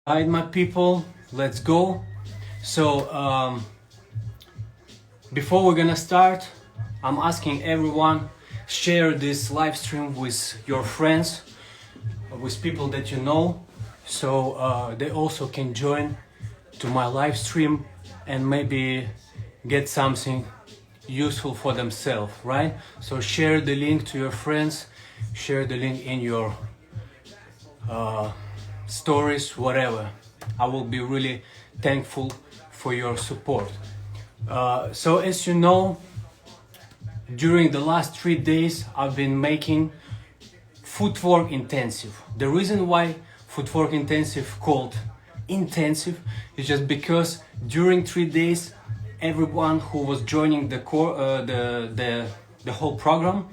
Alright, my people, let's go. So, before we're gonna start, I'm asking everyone, share this live stream with your friends, with people that you know, so they also can join to my live stream and maybe get something useful for themselves, right? So share the link to your friends, share the link in your stories, whatever. I will be really thankful for your support. So as you know, during the last 3 days I've been making footwork intensive. The reason why footwork intensive called intensive is just because during 3 days everyone who was joining the whole program,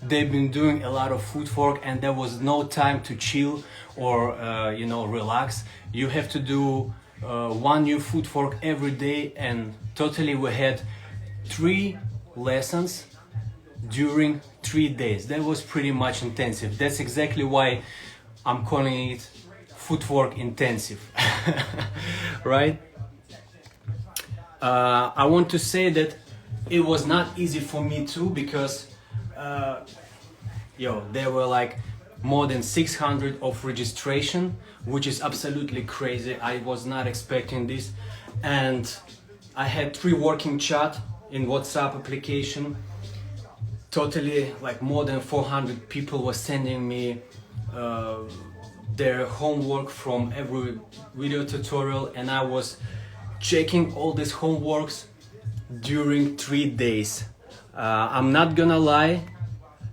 they've been doing a lot of footwork and there was no time to chill or relax. You have to do one new footwork every day, and totally we had 3 lessons during 3 days. That was pretty much intensive. That's exactly why I'm calling it footwork intensive. Right? I want to say that it was not easy for me too, because there were like more than 600 of registration, which is absolutely crazy. I was not expecting this, and I had 3 working chat in WhatsApp application. Totally, like more than 400 people were sending me their homework from every video tutorial, and I was checking all these homeworks during 3 days. I'm not gonna lie,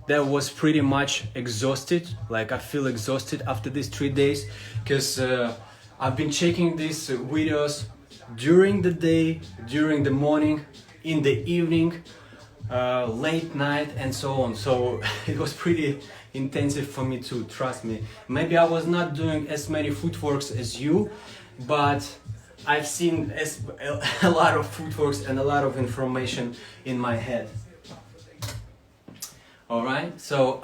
that was pretty much exhausted. Like, I feel exhausted after these 3 days, because I've been checking these videos during the day, during the morning, in the evening, late night, and so on. So it was pretty intensive for me too, trust me. Maybe I was not doing as many footworks as you, but I've seen a lot of footworks and a lot of information in my head. Alright, so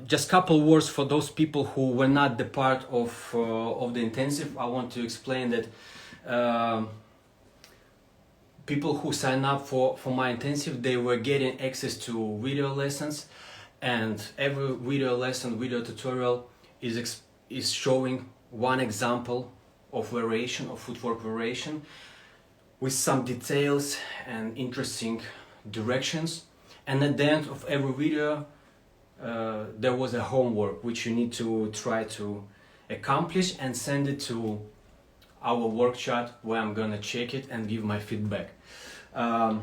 just couple words for those people who were not the part of the intensive. I want to explain that people who sign up for my intensive, they were getting access to video lessons, and every video lesson, video tutorial is showing one example of variation, of footwork variation, with some details and interesting directions. And at the end of every video there was a homework which you need to try to accomplish and send it to our work chat, where I'm gonna check it and give my feedback. So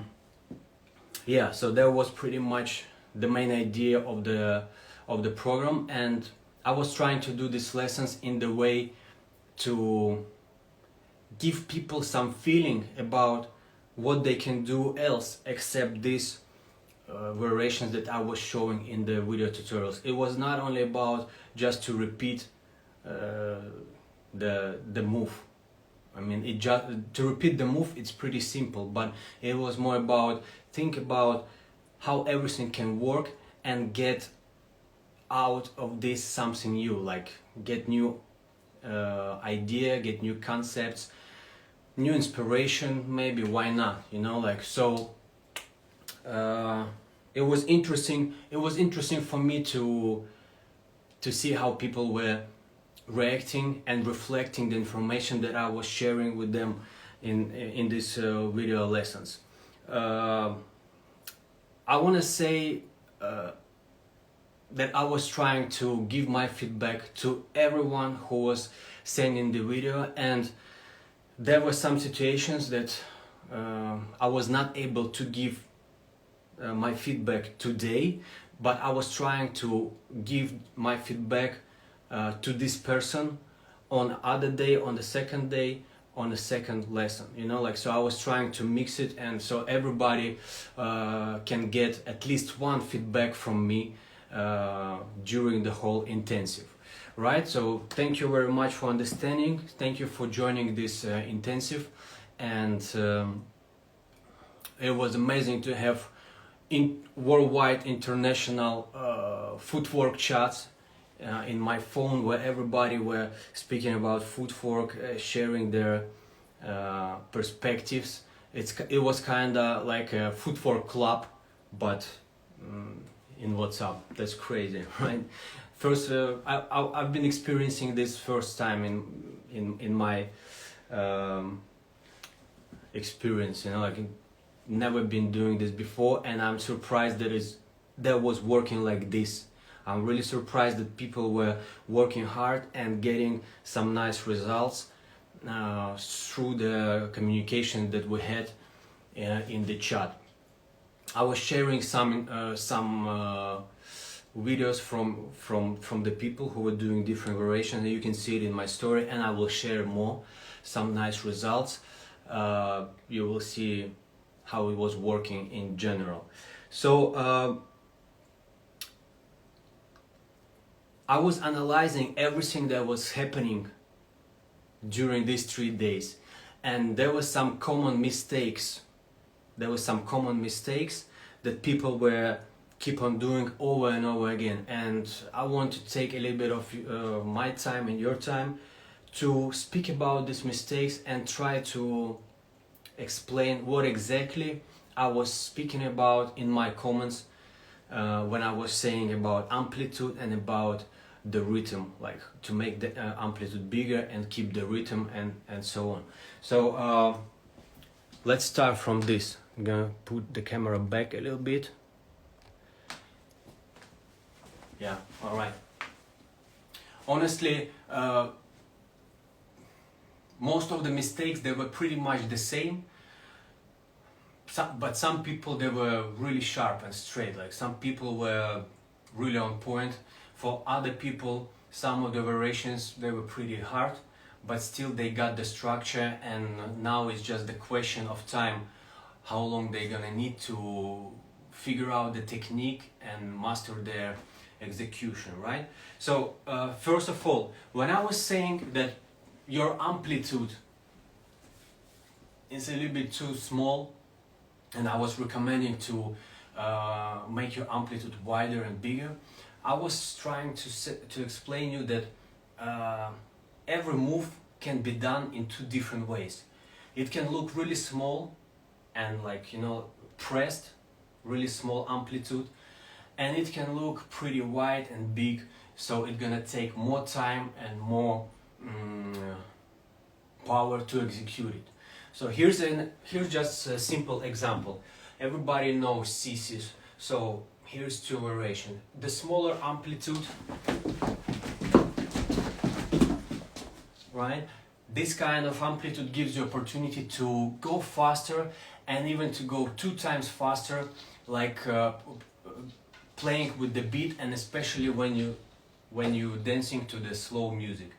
that was pretty much the main idea of the program, and I was trying to do these lessons in the way to give people some feeling about what they can do else except these variations that I was showing in the video tutorials. It was not only about just to repeat the move. I mean, to repeat the move, it's pretty simple, but it was more about think about how everything can work and get out of this something new, like get new idea, get new concepts, new inspiration, maybe, why not, so it was interesting for me to see how people were reacting and reflecting the information that I was sharing with them in these video lessons. I want to say that I was trying to give my feedback to everyone who was sending the video, and there were some situations that I was not able to give my feedback today, but I was trying to give my feedback to this person on other day, on the second day, on the second lesson, so I was trying to mix it, and so everybody can get at least one feedback from me during the whole intensive, right? So thank you very much for understanding, thank you for joining this intensive, and it was amazing to have worldwide international footwork chats in my phone where everybody were speaking about footwork, sharing their perspectives. It was kind of like a footwork club, but in WhatsApp. That's crazy, right? First, I've been experiencing this first time in my experience, you know, like never been doing this before, and I'm surprised that was working like this. I'm really surprised that people were working hard and getting some nice results through the communication that we had in the chat. I was sharing some videos from the people who were doing different variations. You can see it in my story, and I will share more, some nice results. You will see how it was working in general. So I was analyzing everything that was happening during these 3 days, and there were some common mistakes. That people were keep on doing over and over again, and I want to take a little bit of my time and your time to speak about these mistakes and try to explain what exactly I was speaking about in my comments when I was saying about amplitude and about the rhythm, like to make the amplitude bigger and keep the rhythm and so on. So let's start from this. I'm gonna put the camera back a little bit. Yeah, all right. Honestly, most of the mistakes, they were pretty much the same. But some people, they were really sharp and straight. Like some people were really on point. For other people, some of the variations, they were pretty hard, but still they got the structure, and now it's just the question of time, how long they're gonna need to figure out the technique and master their execution, right? So first of all, when I was saying that your amplitude is a little bit too small, and I was recommending to make your amplitude wider and bigger, I was trying to explain you that every move can be done in 2 different ways. It can look really small and, like, you know, pressed, really small amplitude, and it can look pretty wide and big, so it's gonna take more time and more power to execute it. So here's just a simple example. Everybody knows CCs, so here's 2 variations. The smaller amplitude, right? This kind of amplitude gives you opportunity to go faster and even to go 2 times faster, like playing with the beat, and especially when you dancing to the slow music.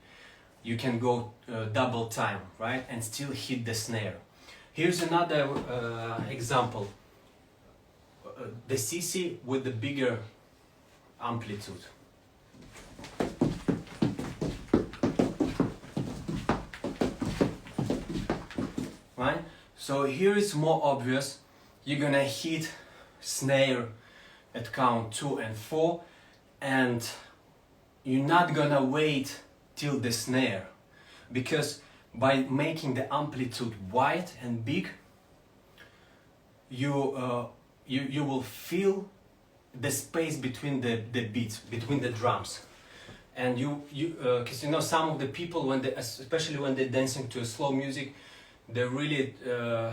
You can go double time, right? And still hit the snare. Here's another example. The CC with the bigger amplitude. Right? So here it's more obvious. You're gonna hit snare at count 2 and 4, and you're not gonna wait till the snare, because by making the amplitude wide and big, you will feel the space between the beats, between the drums, and because you know, some of the people, when they, especially when they're dancing to a slow music, they really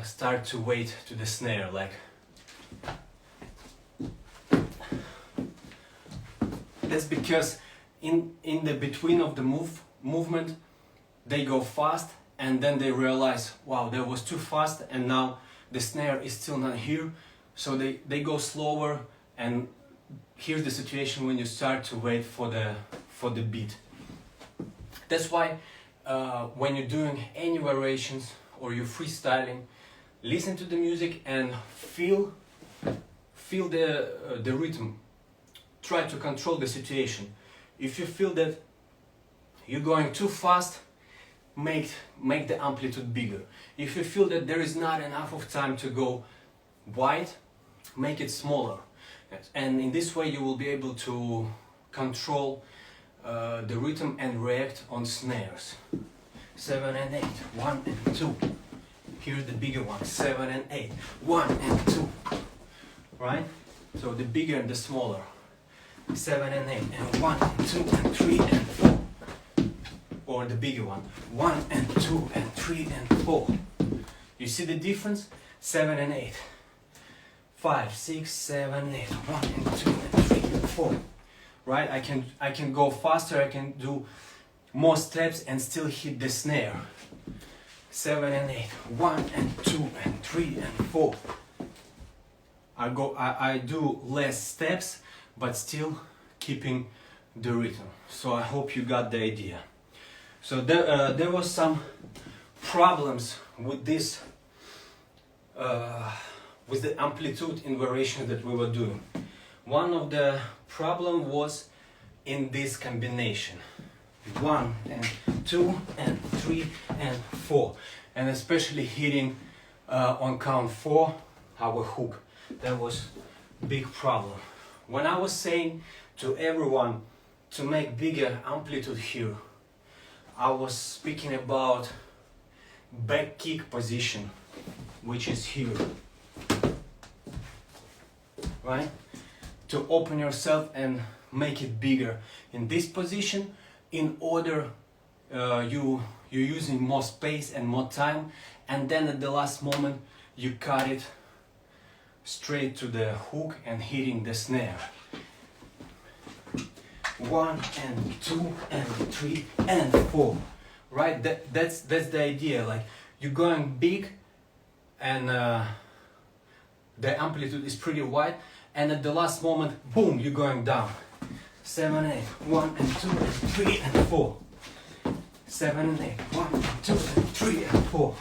start to wait to the snare, like. That's because in the between of the movement, they go fast, and then they realize, wow, that was too fast, and now the snare is still not here, so they go slower, and here's the situation when you start to wait for the beat. That's why when you're doing any variations or you're freestyling, listen to the music and feel the rhythm. Try to control the situation. If you feel that you're going too fast, make the amplitude bigger. If you feel that there is not enough of time to go wide, make it smaller. And in this way you will be able to control the rhythm and react on snares. 7 and 8, 1 and 2. Here's the bigger one, 7 and 8, 1 and 2. Right? So the bigger and the smaller. 7 and 8, and 1 and 2 and 3 and 4. Or the bigger one, 1 and 2 and 3 and 4. You see the difference? 7 and 8. 5, 6, 7, 8, 1 and 2 and 3 and 4. Right? I can go faster, I can do more steps and still hit the snare. 7 and 8, 1 and 2 and 3 and 4. I do less steps, but still keeping the rhythm. So I hope you got the idea. So there was some problems with this, with the amplitude in variation that we were doing. One of the problem was in this combination. 1 and 2 and 3 and 4, and especially hitting on count 4 our hook. That was big problem. When I was saying to everyone to make bigger amplitude here, I was speaking about back kick position, which is here, right? To open yourself and make it bigger in this position, in order you're using more space and more time, and then at the last moment you cut it straight to the hook and hitting the snare. 1 and 2 and 3 and 4, right? That's the idea. Like, you're going big and the amplitude is pretty wide, and at the last moment, boom, you're going down. 7 and 8, 1 and 2 and 3 and 4. 7 and 8, 1 and 2 and 3 and 4.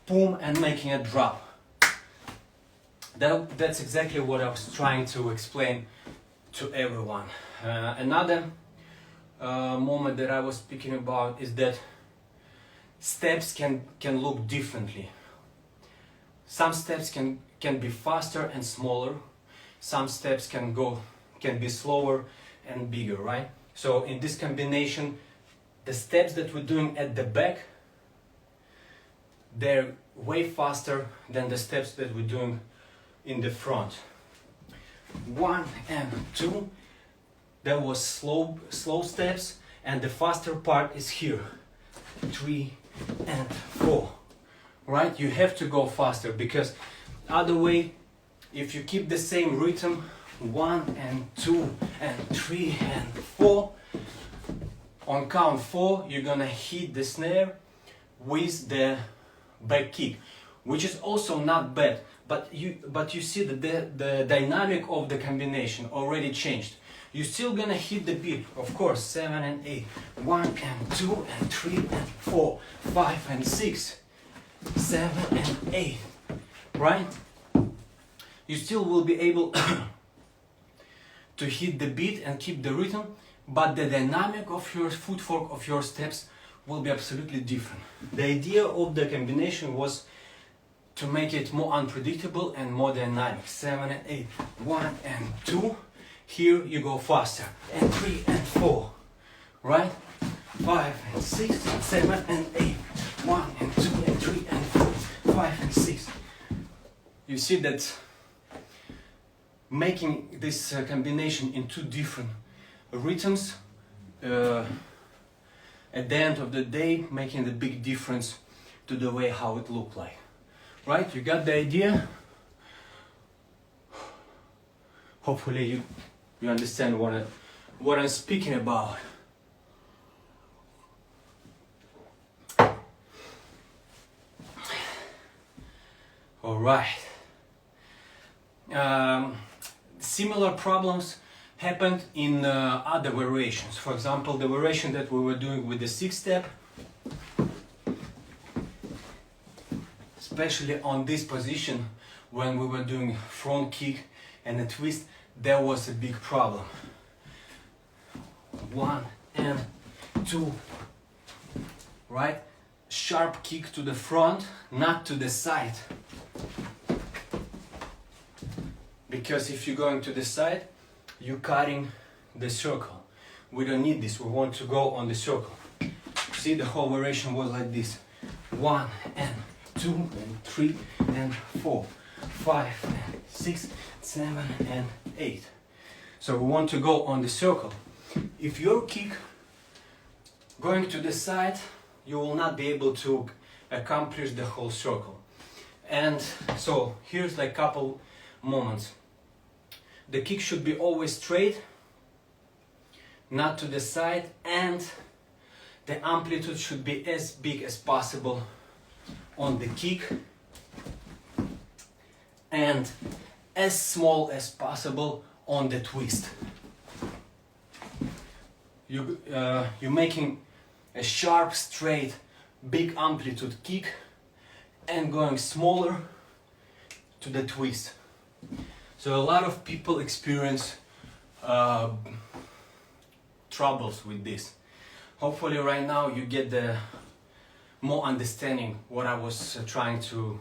Boom, and making a drop. That's exactly what I was trying to explain to everyone. Another moment that I was speaking about is that steps can look differently. Some steps can be faster and smaller. Some steps can be slower and bigger, right? So in this combination, the steps that we're doing at the back, they're way faster than the steps that we're doing in the front. 1 and 2, that was slow steps, and the faster part is here. 3 and 4, right? You have to go faster, because other way, if you keep the same rhythm, 1 and 2 and 3 and 4, on count 4 you're gonna hit the snare with the back kick, which is also not bad, but you see that the dynamic of the combination already changed. You're still gonna hit the beat, of course. 7 and 8, 1 and 2 and 3 and 4, 5 and 6, 7 and 8, right? You still will be able to hit the beat and keep the rhythm, but the dynamic of your footwork, of your steps, will be absolutely different. The idea of the combination was to make it more unpredictable and more dynamic. 7 and 8, 1 and 2, here you go faster, and 3 and 4, right? 5 and 6, 7 and 8, 1 and 2 and 3 and 4, 5 and 6. You see that making this combination in two different rhythms, at the end of the day, making the big difference to the way how it looked like. Right? You got the idea? Hopefully you understand what I'm speaking about. All right. Similar problems happened in other variations. For example, the variation that we were doing with the 6-step, especially on this position when we were doing front kick and a twist, there was a big problem. 1 and 2, right? Sharp kick to the front, not to the side. Because if you're going to the side, you're cutting the circle. we don't need this. We want to go on the circle. See, the whole variation was like this: 1 and 2 and 3 and 4, 5 and 6, 7 and 8. So we want to go on the circle. If your kick going to the side, you will not be able to accomplish the whole circle. And so here's like couple moments. The kick should be always straight, not to the side, and the amplitude should be as big as possible on the kick and as small as possible on the twist. You're making a sharp, straight, big amplitude kick and going smaller to the twist. So a lot of people experience troubles with this. Hopefully right now you get the more understanding what I was trying to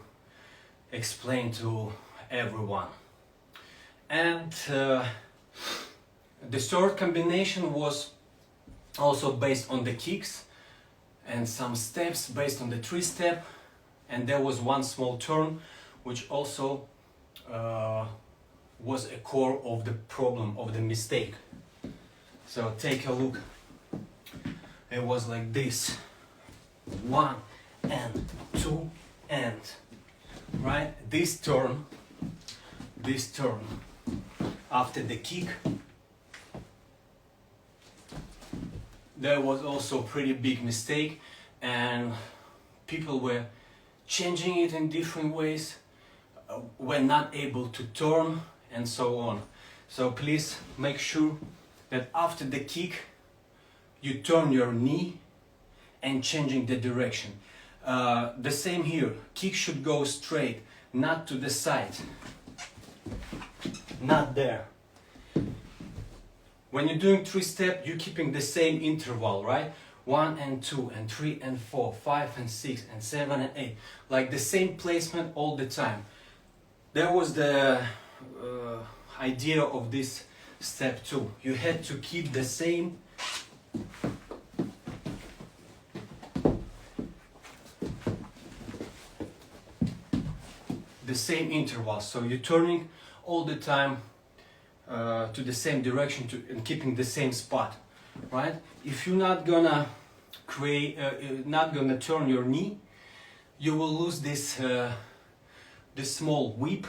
explain to everyone. And the third combination was also based on the kicks and some steps based on the 3-step, and there was one small turn which also was a core of the problem, of the mistake. So take a look. It was like this: 1 and 2 and, right? This turn after the kick, there was also a pretty big mistake, and people were changing it in different ways, were not able to turn, and so on. So please make sure that after the kick you turn your knee and changing the direction. The same here, kick should go straight, not to the side, not there. When you're doing 3-step, you're keeping the same interval, right? 1 and 2 and 3 and 4, 5 and 6 and 7 and 8, like the same placement all the time. That was the idea of this step 2. You had to keep the same interval, so you're turning all the time to the same direction and keeping the same spot, right? If you're not gonna turn your knee, you will lose this small whip,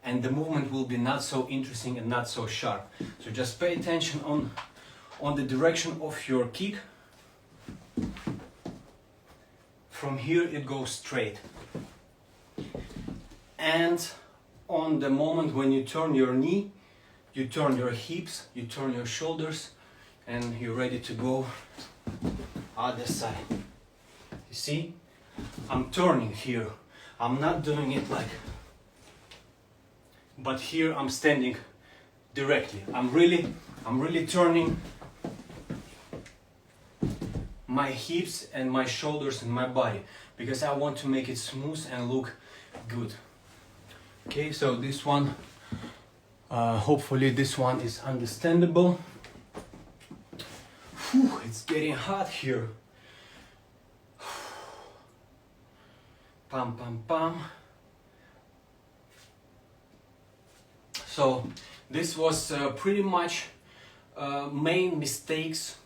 and the movement will be not so interesting and not so sharp. So just pay attention on the direction of your kick. From here it goes straight, and on the moment when you turn your knee, you turn your hips, you turn your shoulders, and you're ready to go other side. You see, I'm turning here. I'm not doing it like, but here I'm standing directly. I'm really turning my hips and my shoulders and my body, because I want to make it smooth and look good. Okay, so this one, hopefully this one is understandable. Whew, it's getting hot here. Pam pam pam. So this was pretty much main mistakes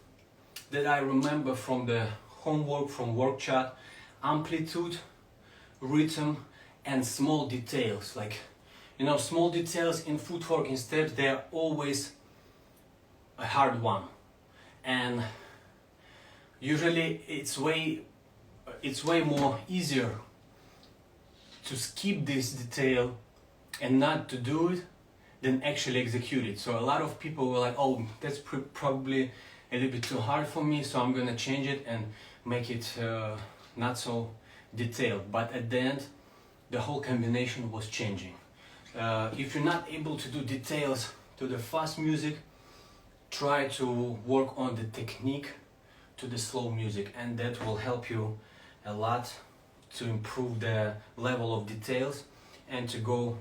that I remember from the homework, from work chat: amplitude, rhythm, and small details. Like, you know, small details in footwork and steps, they're always a hard one, and usually it's way more easier to skip this detail and not to do it than actually execute it. So a lot of people were like, oh, that's probably a little bit too hard for me, so I'm gonna change it and make it not so detailed. But at the end, the whole combination was changing. If you're not able to do details to the fast music, try to work on the technique to the slow music, and that will help you a lot to improve the level of details and to go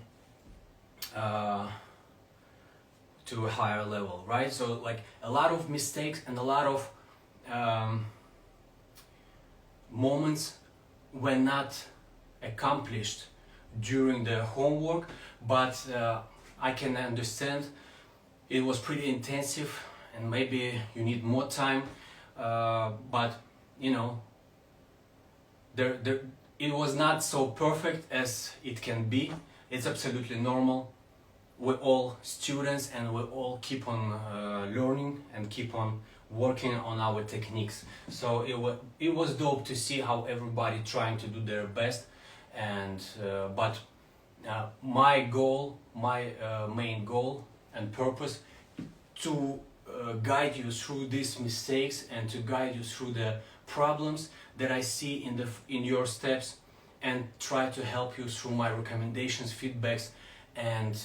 to a higher level, right? So like a lot of mistakes and a lot of moments were not accomplished during the homework, but I can understand it was pretty intensive and maybe you need more time, but you know, it was not so perfect as it can be. It's absolutely normal. We're all students and we all keep on learning and keep on working on our techniques. So it was dope to see how everybody trying to do their best, and but my goal, my main goal and purpose to guide you through these mistakes and to guide you through the problems that I see in your steps, and try to help you through my recommendations, feedbacks, and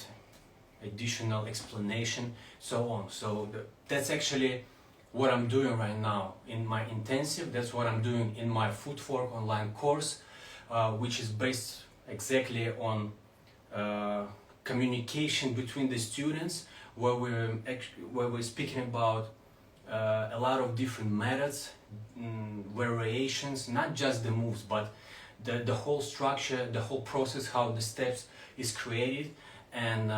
additional explanation, so on. So that's actually what I'm doing right now in my intensive. That's what I'm doing in my Footwork online course, which is based exactly on communication between the students, where we're speaking about a lot of different methods, variations, not just the moves, but the whole structure, the whole process, how the steps is created, and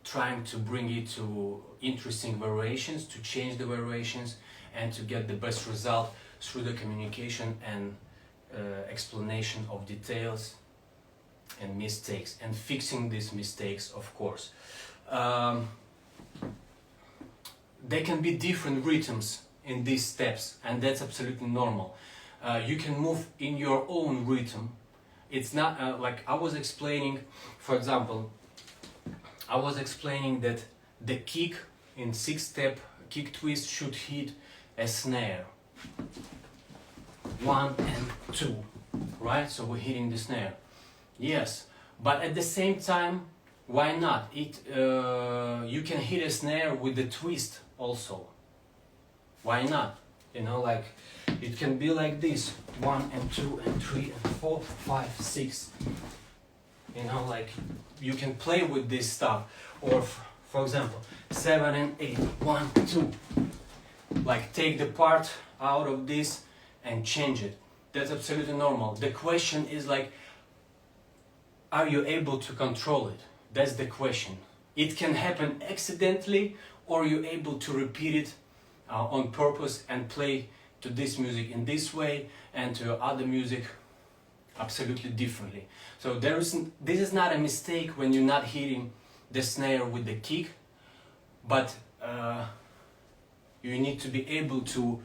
trying to bring it to interesting variations, to change the variations, and to get the best result through the communication and explanation of details and mistakes, and fixing these mistakes, of course. There can be different rhythms in these steps, and that's absolutely normal. You can move in your own rhythm. It's not like I was explaining, for example, I was explaining that the kick in 6-step kick twist should hit a snare. 1 and 2, right? So we're hitting the snare. Yes, but at the same time, why not? You can hit a snare with the twist also. Why not? You know, like it can be like this: 1 and 2 and 3 and 4, 5, 6. You know, like you can play with this stuff. Or for example, 7 and 8, 1, 2. Like take the part out of this and change it. That's absolutely normal. The question is like, are you able to control it? That's the question. It can happen accidentally, or you're able to repeat it on purpose and play to this music in this way and to other music absolutely differently. So this is not a mistake when you're not hitting the snare with the kick, but you need to be able to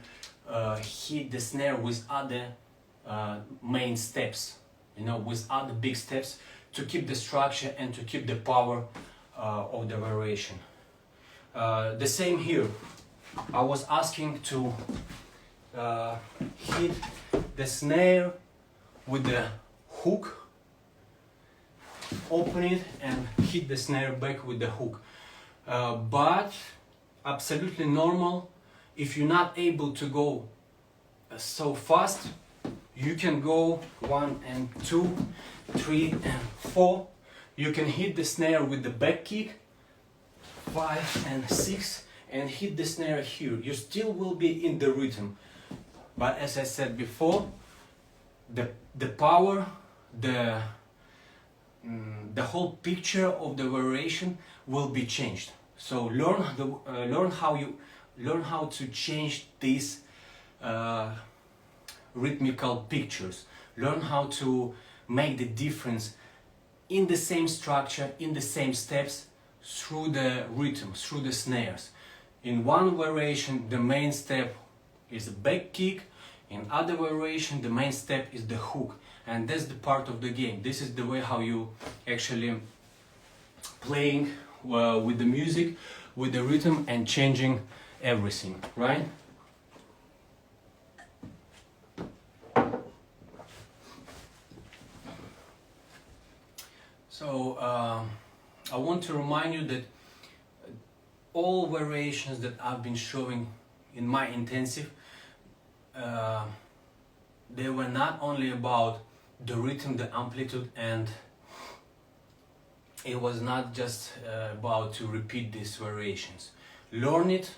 hit the snare with other main steps, you know, with other big steps, to keep the structure and to keep the power of the variation. The same here. I was asking to hit the snare with the hook, open it and hit the snare back with the hook. But absolutely normal, if you're not able to go so fast, you can go 1 and 2, 3 and 4. You can hit the snare with the back kick, 5 and 6, and hit the snare here. You still will be in the rhythm, but as I said before, the power, the whole picture of the variation will be changed. So learn how to change these rhythmical pictures. Learn how to make the difference in the same structure, in the same steps, through the rhythm, through the snares. In one variation, the main step is the back kick. In other variation, the main step is the hook. And that's the part of the game. This is the way how you actually playing with the music, with the rhythm, and changing everything, right? So I want to remind you that all variations that I've been showing in my intensive, they were not only about the rhythm, the amplitude, and it was not just about to repeat these variations. Learn it,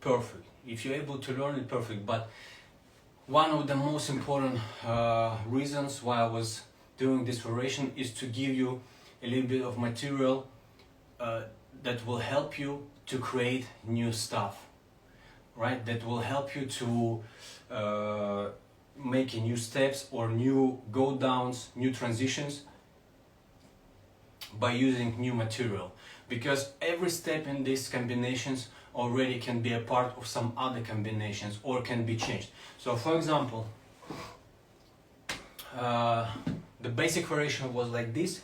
perfect. If you're able to learn it, perfect. But one of the most important reasons why I was doing this variation is to give you a little bit of material that will help you to create new stuff, right? That will help you to make new steps or new go downs, new transitions by using new material, because every step in these combinations already can be a part of some other combinations or can be changed. So for example, the basic variation was like this: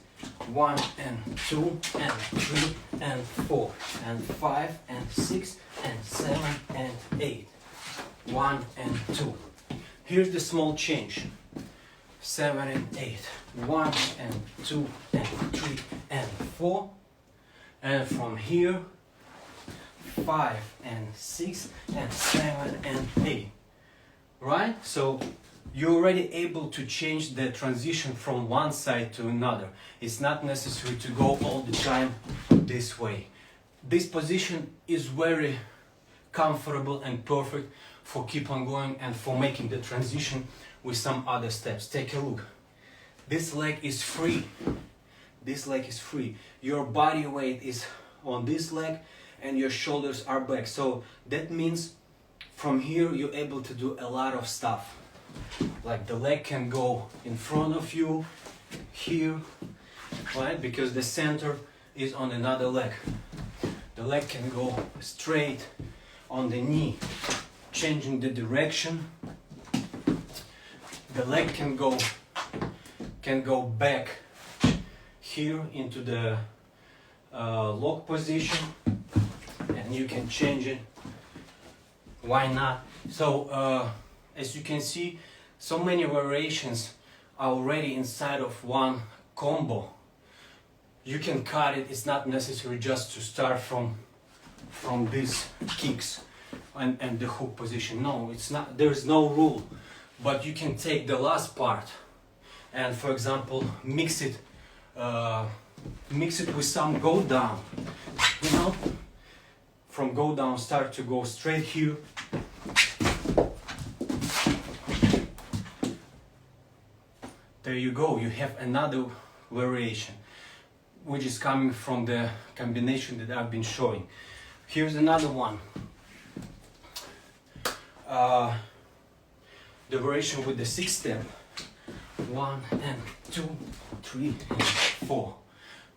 1 and 2 and 3 and 4 and 5 and 6 and 7 and 8. 1 and 2. Here's the small change: 7 and 8. 1 and 2 and 3 and 4. And from here, 5 and 6 and 7 and 8. Right? So you're already able to change the transition from one side to another. It's not necessary to go all the time this way. This position is very comfortable and perfect for keep on going and for making the transition with some other steps. Take a look. This leg is free. This leg is free. Your body weight is on this leg and your shoulders are back. So that means from here you're able to do a lot of stuff. Like the leg can go in front of you here, right? Because the center is on another leg. The leg can go straight on the knee, changing the direction. The leg can go back here into the lock position, and you can change it. Why not? So as you can see, so many variations are already inside of one combo. You can cut it. It's not necessary just to start from these kicks and the hook position. No, it's not. There's no rule. But you can take the last part and, for example, mix it with some go down. You know, from go down, start to go straight here. There you go. You have another variation, which is coming from the combination that I've been showing. Here's another one. The variation with the 6 step. 1 and 2, 3 and 4.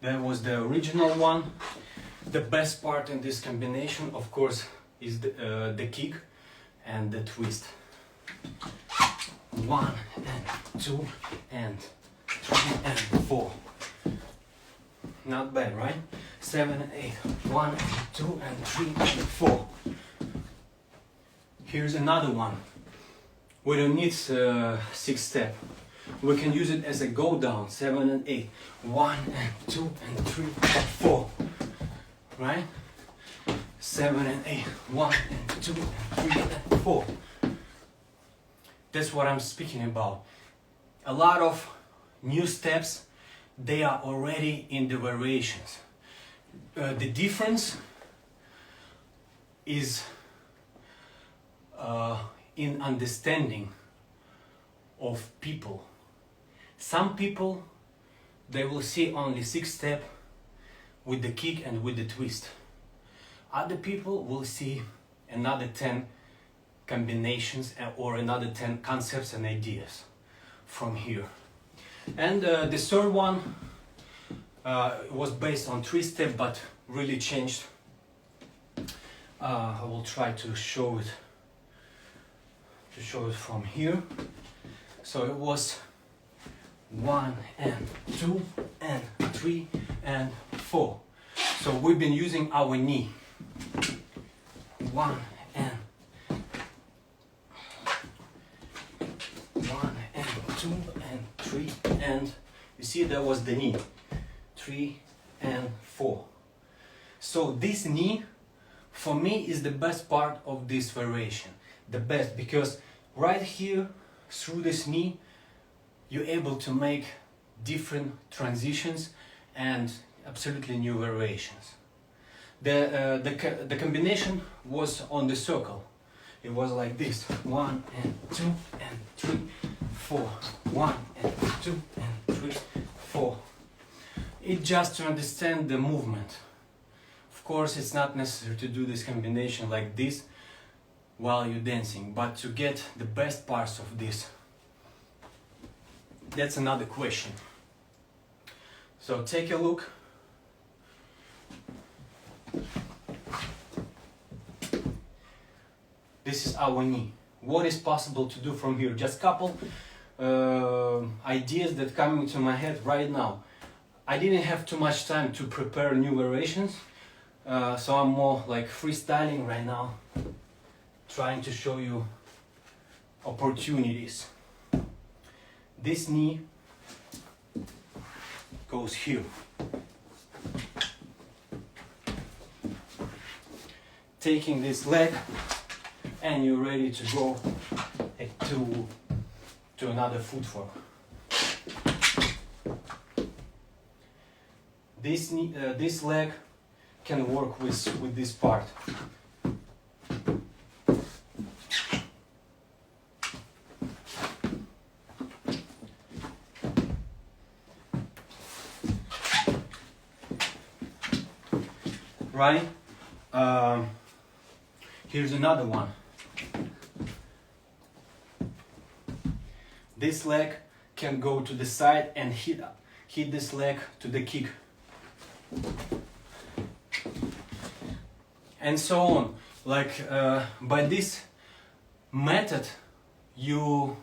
That was the original one. The best part in this combination, of course, is the kick and the twist. 1 and 2 and 3 and 4. Not bad, right? 7 and 8. 1 and 2 and 3 and 4. Here's another one. We don't need 6 step. We can use it as a go down. 7 and 8. 1 and 2 and 3 and 4. Right? 7 and 8. 1 and 2 and 3 and 4. That's what I'm speaking about. A lot of new steps, they are already in the variations. The difference is in understanding of people. Some people, they will see only 6 step with the kick and with the twist. Other people will see another 10 combinations or another 10 concepts and ideas from here. And the third one was based on 3 step, but really changed. I will try to show it from here. So it was 1 and 2 and 3 and 4. So we've been using our knee. 1 and 2 and 3 and you see that was the knee. 3 and 4. So this knee for me is the best part of this variation. The best, because right here through this knee you're able to make different transitions and absolutely new variations. The combination was on the circle. It was like this: 1 and 2 and 3, 4. 1 and 2 and 3, 4. It's just to understand the movement. Of course, it's not necessary to do this combination like this while you're dancing, but to get the best parts of this, that's another question. So take a look. This is our knee. What is possible to do from here? Just couple ideas that come into my head right now. I didn't have too much time to prepare new variations, so I'm more like freestyling right now, trying to show you opportunities. This knee goes here. Taking this leg, and you're ready to go to another footwork. This leg can work with this part. Right? Here's another one. This leg can go to the side and hit this leg to the kick. And so on. Like by this method, you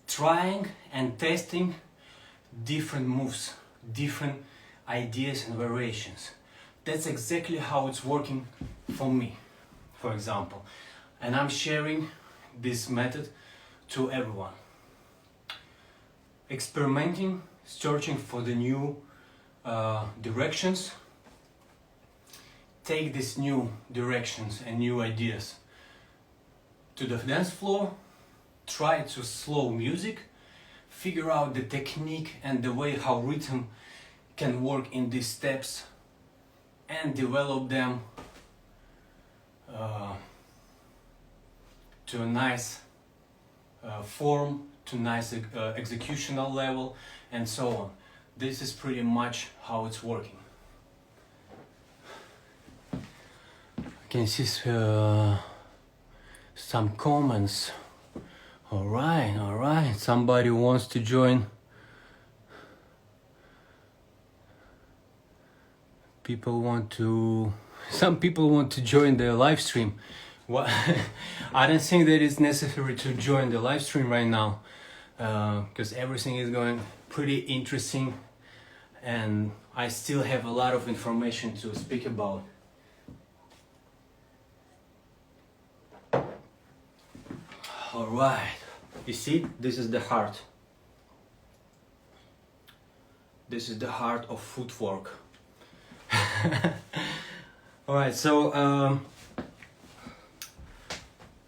trying and testing different moves, different ideas and variations. That's exactly how it's working for me, for example. And I'm sharing this method to everyone. Experimenting, searching for the new directions. Take these new directions and new ideas to the dance floor. Try to slow music. Figure out the technique and the way how rhythm can work in these steps, and develop them to a nice form, to nice executional level, and so on. This is pretty much how it's working. I can see some comments. All right. Somebody wants to join. Some people want to join the live stream. Well, I don't think that it's necessary to join the live stream right now, because everything is going pretty interesting and I still have a lot of information to speak about. All right, you see, this is the heart. This is the heart of footwork. All right, so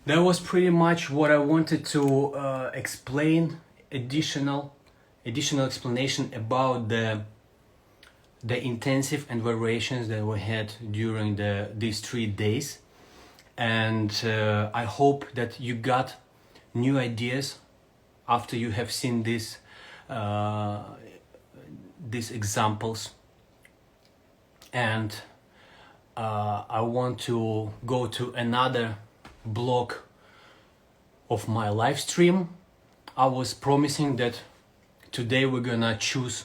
that was pretty much what I wanted to explain. Additional explanation about the intensive and variations that we had during these 3 days, and I hope that you got new ideas after you have seen these examples. And I want to go to another block of my live stream. I was promising that today we're gonna choose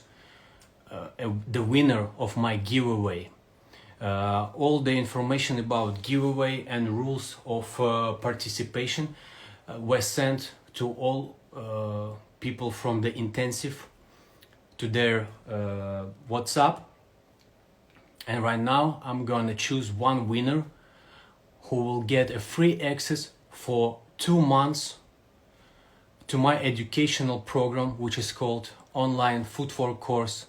the winner of my giveaway. All the information about giveaway and rules of participation were sent to all people from the intensive to their WhatsApp. And right now I'm gonna choose one winner who will get a free access for 2 months to my educational program, which is called Online Footwork Course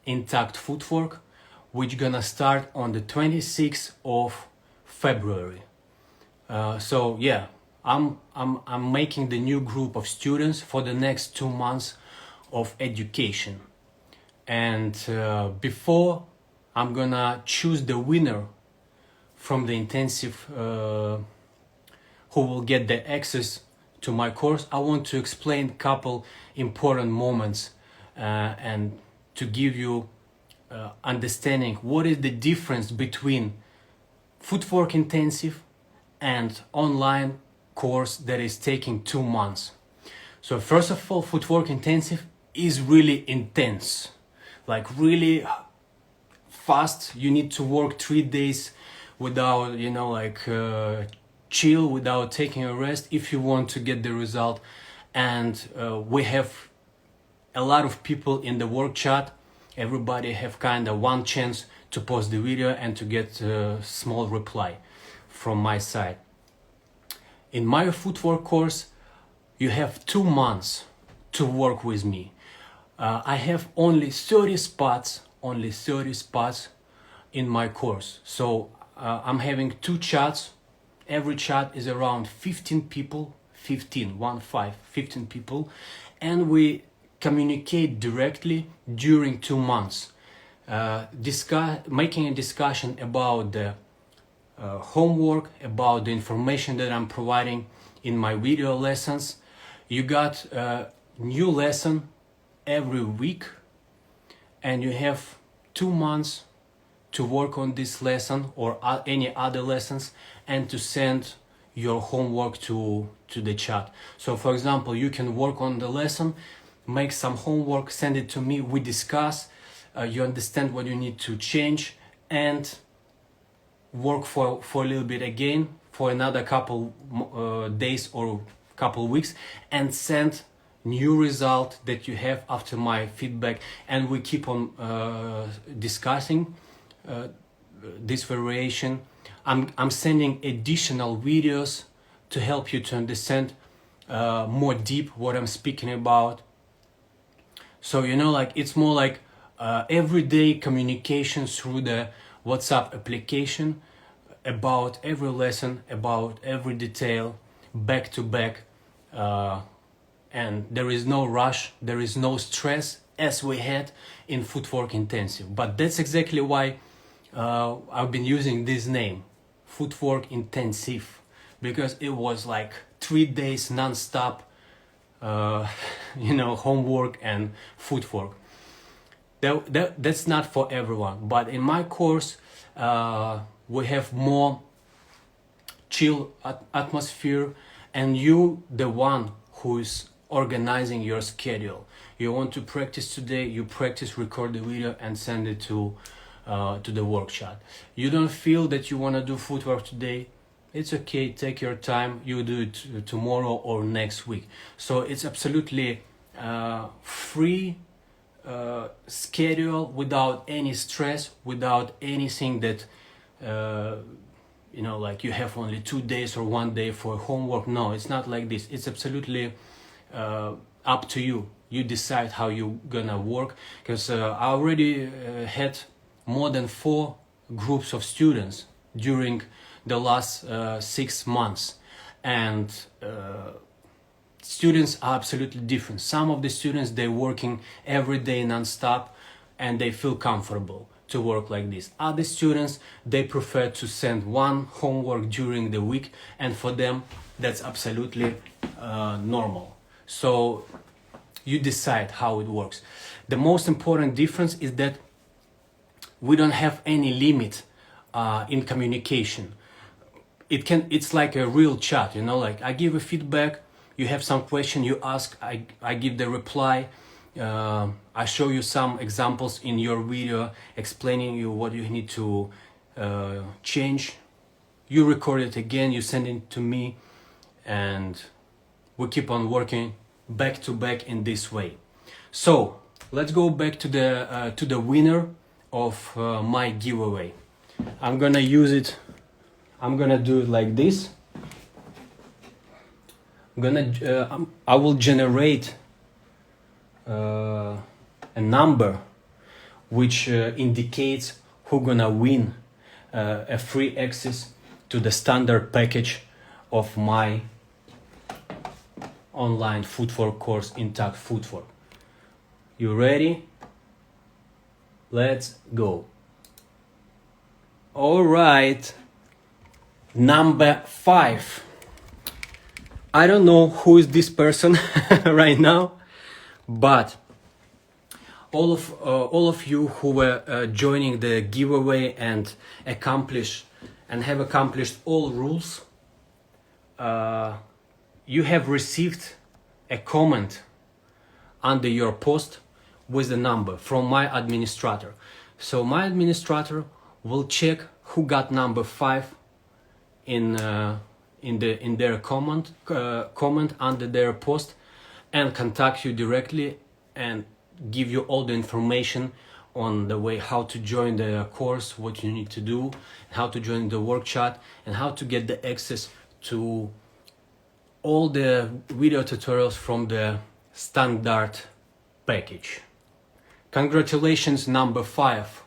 Intact Footwork, which gonna start on the 26th of February. So yeah, I'm making the new group of students for the next 2 months of education. And before I'm gonna choose the winner from the intensive who will get the access to my course, I want to explain a couple important moments and to give you understanding what is the difference between footwork intensive and online course that is taking 2 months. So first of all, footwork intensive is really intense, like really fast. You need to work 3 days without, you know, like chill, without taking a rest if you want to get the result. And we have a lot of people in the work chat. Everybody have kind of one chance to post the video and to get a small reply from my side. In my footwork course, you have 2 months to work with me. I have only 30 spots in my course. So I'm having 2 chats. Every chat is around 15 people, 15 people, and we communicate directly during 2 months, making a discussion about the homework, about the information that I'm providing in my video lessons. You got a new lesson every week, and you have 2 months to work on this lesson or any other lessons, and to send your homework to the chat. So for example, you can work on the lesson, make some homework, send it to me, we discuss, you understand what you need to change, and work for a little bit again for another couple days or couple weeks, and send new result that you have after my feedback. And we keep on discussing this variation. I'm sending additional videos to help you to understand more deep what I'm speaking about. So, you know, like it's more like everyday communication through the WhatsApp application about every lesson, about every detail, back to back. And there is no rush, there is no stress as we had in footwork intensive. But that's exactly why I've been using this name, footwork intensive, because it was like 3 days non-stop, you know, homework and footwork. That's not for everyone, but in my course we have more chill atmosphere, and you the one who is organizing your schedule. You want to practice today, you practice, record the video and send it to the work chat. You don't feel that you want to do footwork today, it's okay, take your time, you do it tomorrow or next week. So it's absolutely free schedule, without any stress, without anything that you know, like you have only 2 days or 1 day for homework. No, it's not like this. It's absolutely up to you. You decide how you're gonna work, because I already had more than 4 groups of students during the last 6 months, and students are absolutely different. Some of the students, they're working every day non-stop and they feel comfortable to work like this. Other students, they prefer to send one homework during the week, and for them that's absolutely normal. So you decide how it works. The most important difference is that we don't have any limit in communication. It's like a real chat, you know, like I give a feedback, you have some question, you ask, I give the reply, I show you some examples in your video explaining you what you need to change. You record it again, you send it to me, and we keep on working back to back in this way. So let's go back to the winner of my giveaway. I'm gonna use it. I'm gonna do it like this. I will generate a number which indicates who gonna win a free access to the standard package of my online footwork course, Intact Footwork. You ready? Let's go. All right. Number 5. I don't know who is this person right now, but all of you who were joining the giveaway and have accomplished all rules, you have received a comment under your post with the number from my administrator. So my administrator will check who got number 5 in their comment under their post, and contact you directly and give you all the information on the way how to join the course, what you need to do, how to join the work chat, and how to get the access to all the video tutorials from the standard package. Congratulations, number 5.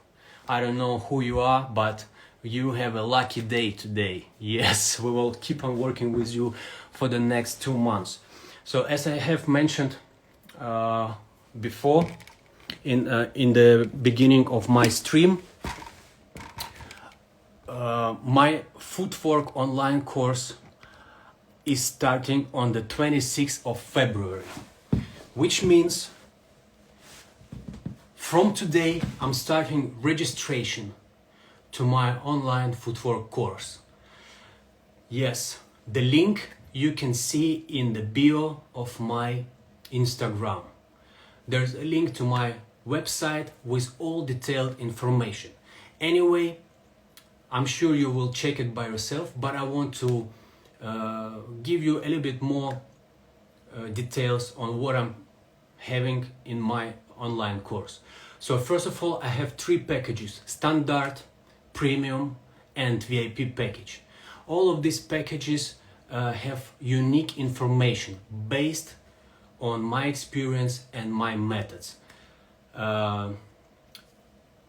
I don't know who you are, but you have a lucky day today. Yes, we will keep on working with you for the next 2 months. So as I have mentioned before in the beginning of my stream, my Footwork online course is starting on the 26th of February, which means from today I'm starting registration to my online Footwork course. Yes, the link you can see in the bio of my Instagram. There's a link to my website with all detailed information. Anyway, I'm sure you will check it by yourself, but I want to give you a little bit more details on what I'm having in my online course. So first of all, I have 3 packages: standard, premium, and VIP package. All of these packages have unique information based on my experience and my methods.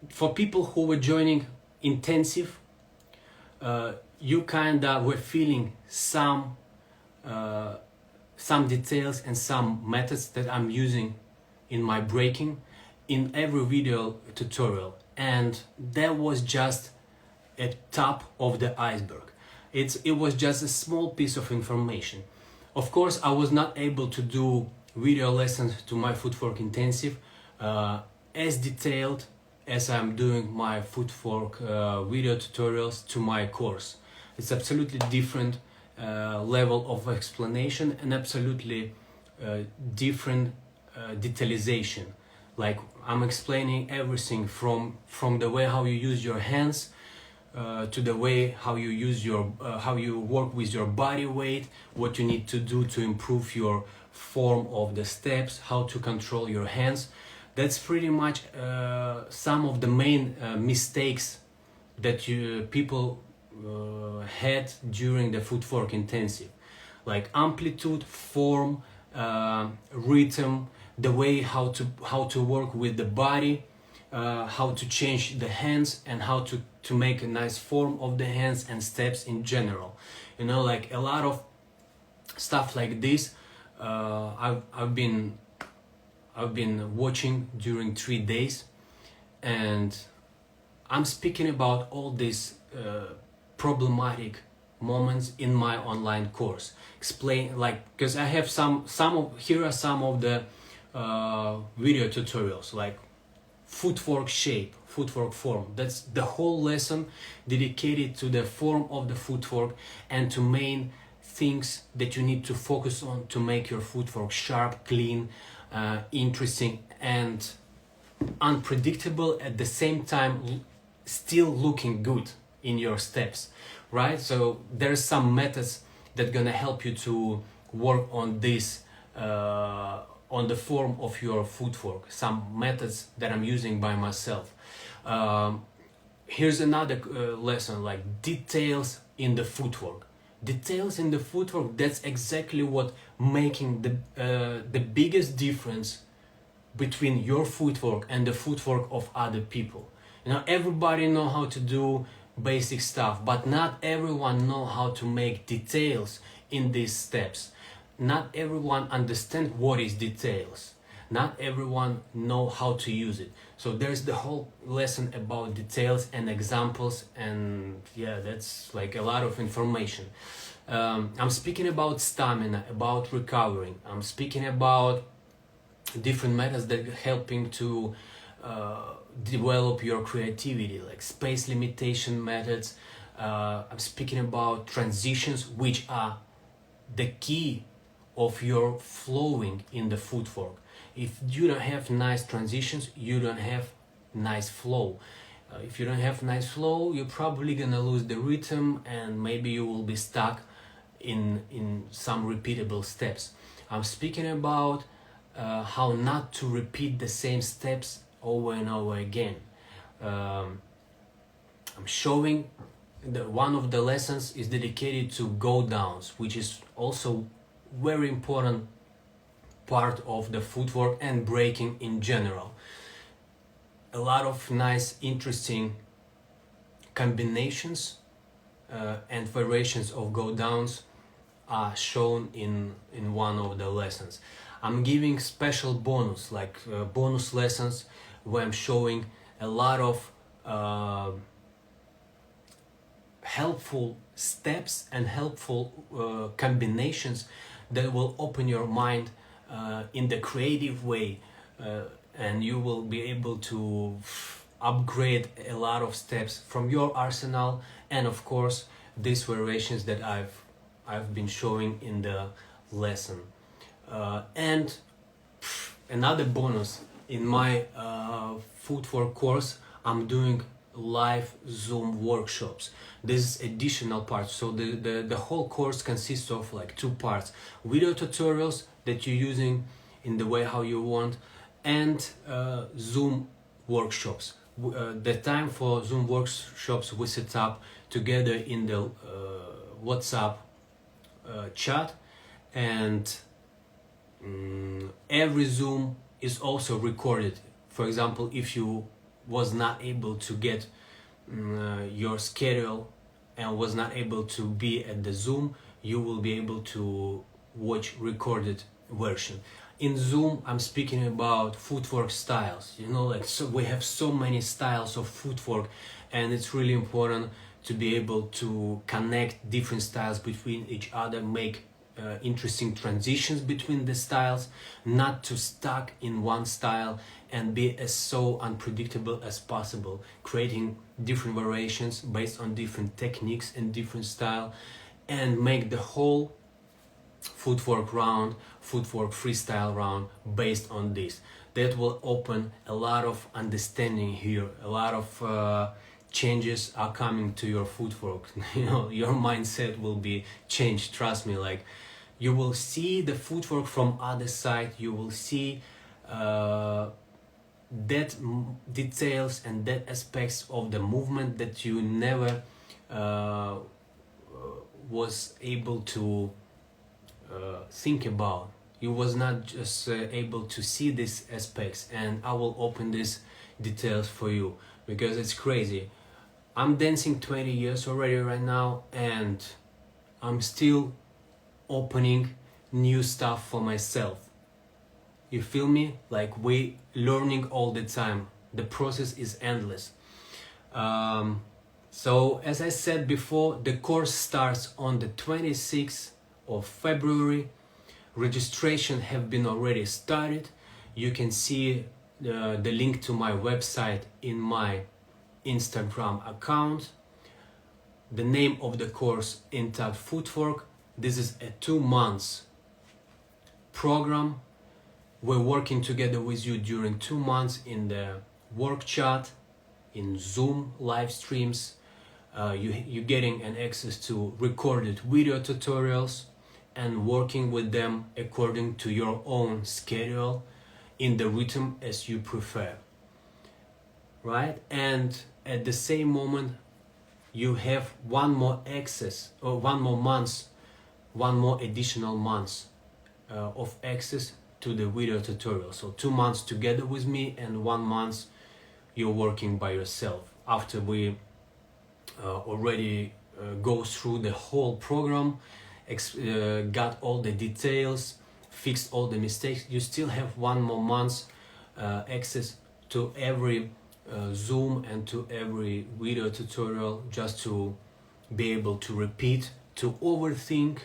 For people who were joining intensive, you kinda were feeling some details and some methods that I'm using in my breaking in every video tutorial, and that was just a top of the iceberg. It was just a small piece of information. Of course, I was not able to do video lessons to my Footwork intensive as detailed as I'm doing my Footwork video tutorials to my course. It's absolutely different level of explanation and absolutely different detailization. Like, I'm explaining everything from the way how you use your hands to the way how you use your how you work with your body weight, what you need to do to improve your form of the steps, how to control your hands. That's pretty much some of the main mistakes that people had during the Footwork intensive, like amplitude, form, rhythm, the way how to work with the body, how to change the hands, and how to make a nice form of the hands and steps in general. You know, like a lot of stuff like this I've been watching during 3 days, and I'm speaking about all these problematic moments in my online course. Explain, like, because I have here are some of the video tutorials, like footwork shape, footwork form. That's the whole lesson dedicated to the form of the footwork and to main things that you need to focus on to make your footwork sharp, clean, interesting, and unpredictable at the same time, still looking good in your steps, right? So there's some methods that gonna help you to work on this, on the form of your footwork. Some methods that I'm using by myself. Here's another lesson, like details in the footwork. Details in the footwork, that's exactly what making the biggest difference between your footwork and the footwork of other people. You know, everybody know how to do basic stuff, but not everyone know how to make details in these steps. Not everyone understand what is details. Not everyone know how to use it. So there's the whole lesson about details and examples, and yeah, that's like a lot of information. I'm speaking about stamina, about recovering. I'm speaking about different methods that are helping to develop your creativity, like space limitation methods. I'm speaking about transitions, which are the key of your flowing in the footwork. If you don't have nice transitions, you don't have nice flow. If you don't have nice flow, you're probably gonna lose the rhythm, and maybe you will be stuck in some repeatable steps. I'm speaking about how not to repeat the same steps over and over again. I'm showing that one of the lessons is dedicated to go downs, which is also very important part of the footwork and breaking in general. A lot of nice, interesting combinations and variations of go downs are shown in one of the lessons. I'm giving special bonus, like bonus lessons, where I'm showing a lot of helpful steps and helpful combinations that will open your mind in the creative way, and you will be able to upgrade a lot of steps from your arsenal, and of course these variations that I've been showing in the lesson. And another bonus, in my footwork course I'm doing live Zoom workshops. This is additional part, so the whole course consists of like two parts: video tutorials that you're using in the way how you want, and Zoom workshops. The time for Zoom workshops we set up together in the WhatsApp chat, and every Zoom is also recorded. For example, if you was not able to get your schedule and was not able to be at the Zoom, you will be able to watch recorded version. In Zoom I'm speaking about footwork styles, you know, like, so we have so many styles of footwork, and it's really important to be able to connect different styles between each other, make interesting transitions between the styles, not to stuck in one style and be as so unpredictable as possible, creating different variations based on different techniques and different style, and make the whole footwork round, footwork freestyle round based on this. That will open a lot of understanding here, a lot of changes are coming to your footwork. You know, your mindset will be changed, trust me. Like, you will see the footwork from other side, you will see that details and that aspects of the movement that you never was able to think about. You was not just able to see these aspects, and I will open these details for you because it's crazy. I'm dancing 20 years already right now, and I'm still opening new stuff for myself. You feel me? Like, we learning all the time. The process is endless. So as I said before, the course starts on the 26th of February. Registration have been already started. You can see the link to my website in my Instagram account. The name of the course, Intact Footwork. This is a 2 months program. We're working together with you during 2 months in the work chat, in Zoom live streams. You're getting an access to recorded video tutorials and working with them according to your own schedule in the rhythm as you prefer, right? And at the same moment you have one more access, or one more additional months of access to the video tutorial. So 2 months together with me and 1 month you're working by yourself. After we already go through the whole program, got all the details, fixed all the mistakes, you still have 1 more month access to every Zoom and to every video tutorial, just to be able to repeat, to overthink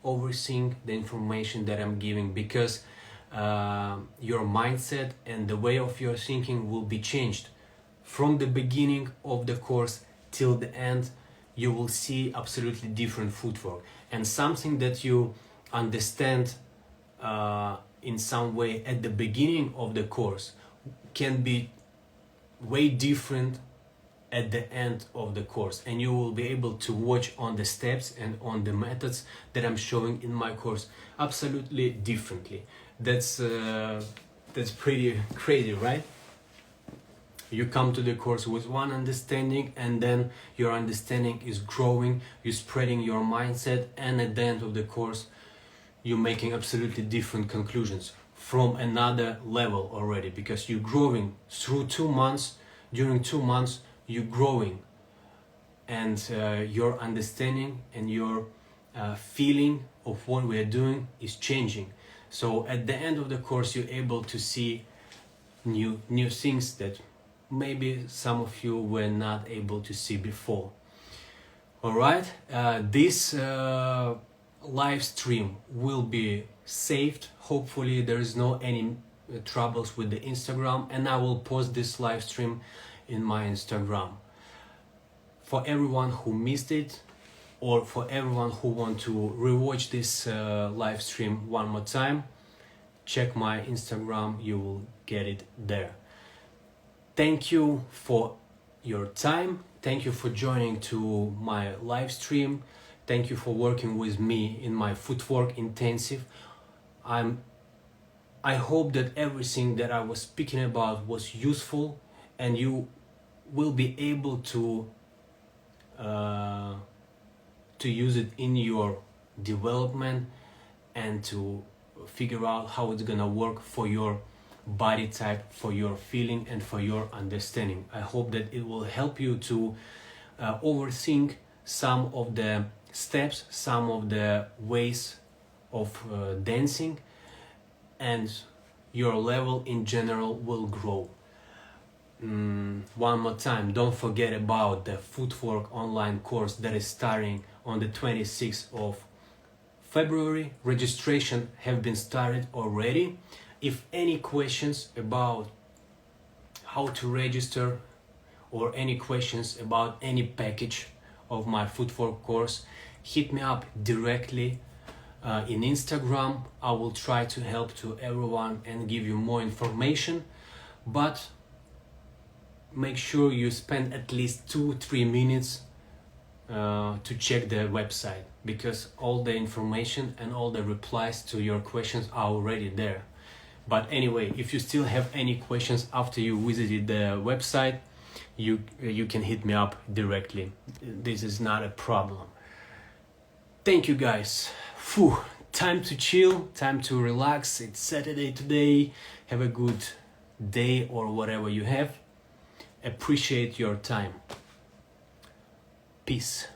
the information that I'm giving, because your mindset and the way of your thinking will be changed. From the beginning of the course till the end, you will see absolutely different footwork, and something that you understand in some way at the beginning of the course can be way different at the end of the course, and you will be able to watch on the steps and on the methods that I'm showing in my course absolutely differently. That's pretty crazy, right? You come to the course with one understanding, and then your understanding is growing, you're spreading your mindset, and at the end of the course you're making absolutely different conclusions from another level already, because you're growing through 2 months. During 2 months you're growing, and your understanding and your feeling of what we are doing is changing. So at the end of the course you're able to see new things that maybe some of you were not able to see before. All right, this live stream will be saved. Hopefully there is no any troubles with the Instagram, and I will post this live stream in my Instagram. For everyone who missed it, or for everyone who want to rewatch this live stream one more time, check my Instagram, you will get it there. Thank you for your time. Thank you for joining to my live stream. Thank you for working with me in my footwork intensive. I hope that everything that I was speaking about was useful, and you will be able to use it in your development and to figure out how it's gonna work for your body type, for your feeling, and for your understanding. I hope that it will help you to overthink some of the steps, some of the ways of dancing, and your level in general will grow. One more time, don't forget about the Footwork online course that is starting on the 26th of February. Registration have been started already. If any questions about how to register, or any questions about any package of my Footwork course, hit me up directly in Instagram. I will try to help to everyone and give you more information, but make sure you spend at least 2-3 minutes to check the website, because all the information and all the replies to your questions are already there. But anyway, if you still have any questions after you visited the website, you can hit me up directly. This is not a problem. Thank you guys. Phew, time to chill, time to relax. It's Saturday today. Have a good day or whatever you have. Appreciate your time. Peace.